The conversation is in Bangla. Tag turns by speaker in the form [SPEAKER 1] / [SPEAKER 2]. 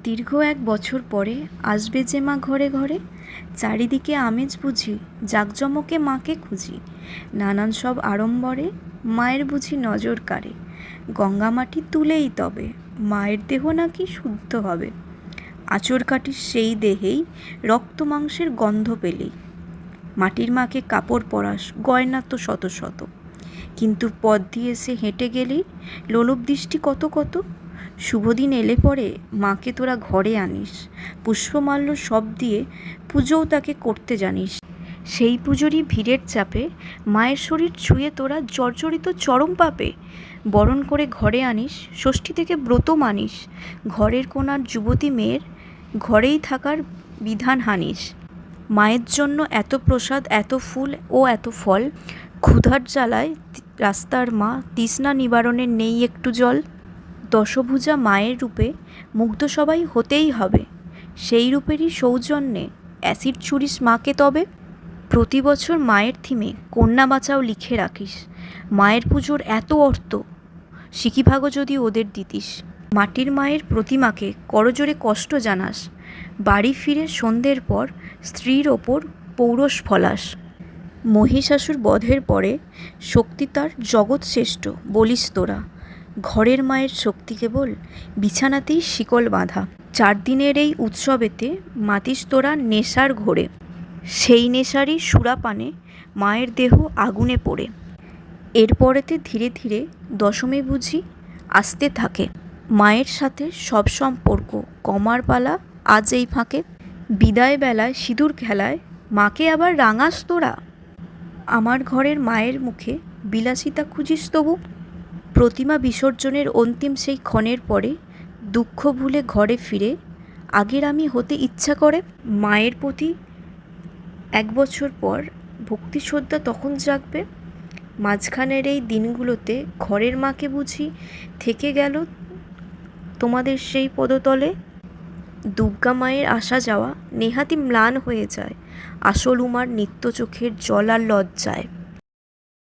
[SPEAKER 1] দীর্ঘ ১ বছর পরে আসবে যে মা ঘরে ঘরে, চারিদিকে আমেজ বুঝি, জাঁকজমকে মাকে খুঁজি। নানান সব আড়ম্বরে মায়ের বুঝি নজর কাড়ে। গঙ্গা মাটি তুলেই তবে মায়ের দেহ নাকি শুদ্ধ হবে। আঁচড় কাটির সেই দেহেই রক্ত মাংসের গন্ধ পেলেই। মাটির মাকে কাপড় পরাস, গয়না তো শত শত, কিন্তু পথ দিয়ে সে হেঁটে গেলেই লোলুপ দৃষ্টি কত কত। শুভদিন এলে পরে মাকে তোরা ঘরে আনিস, পুষ্পমাল্য সব দিয়ে পুজোও তাকে করতে জানিস। সেই পুজোরই ভিড়ের চাপে মায়ের শরীর ছুঁয়ে তোরা জর্জরিত চরম পাপে বরণ করে ঘরে আনিস, ষষ্ঠী থেকে ব্রত মানিস। ঘরের কোণার যুবতী মেয়ের ঘরেই থাকার বিধান হানিস। মায়ের জন্য এত প্রসাদ, এত ফুল ও এত ফল, ক্ষুধার জ্বালায় রাস্তার মা, তৃষ্ণা নিবারণের নেই একটু জল। দশভুজা মায়ের রূপে মুগ্ধ সবাই হতেই হবে, সেই রূপেরই সৌজন্যে অ্যাসিড ছুড়িস মাকে তবে। প্রতি বছর মায়ের থিমে কন্যা বাঁচাও লিখে রাখিস, মায়ের পুজোর এত অর্থ সিকিভাগও যদি ওদের দিতিস। মাটির মায়ের প্রতিমাকে করজোরে কষ্ট জানাস, বাড়ি ফিরে সন্ধ্যের পর স্ত্রীর ওপর পৌরষ ফলাস। মহিষাসুর বধের পরে শক্তি তার জগৎ শ্রেষ্ঠ বলিস তোরা, ঘরের মায়ের শক্তি কেবল বিছানাতেই শিকল বাঁধা। 4 দিনের এই উৎসবেতে মাতিস তোরা নেশার ঘোরে, সেই নেশারই সুরাপানে মায়ের দেহ আগুনে পোড়ে। এরপরেতে ধীরে ধীরে দশমী বুঝি আসতে থাকে, মায়ের সাথে সব সম্পর্ক কমার পালা আজ এই ফাঁকে। বিদায় বেলায় সিঁদুর খেলায় মাকে আবার রাঙাস তোরা, আমার ঘরের মায়ের মুখে বিলাসিতা খুঁজিস তবু। প্রতিমা বিসর্জনের অন্তিম সেই ক্ষণের পরে দুঃখ ভুলে ঘরে ফিরে আগের আমি হতে ইচ্ছা করে। মায়ের প্রতি 1 বছর পর ভক্তি শ্রদ্ধা তখন জাগবে। মাঝখানের এই দিনগুলোতে ঘরের মাকে বুঝি থেকে গেল তোমাদের সেই পদতলে। দুর্গা মায়ের আসা যাওয়া নেহাতি ম্লান হয়ে যায় আসল উমার নিত্য চোখের জল আর লজ্জায়।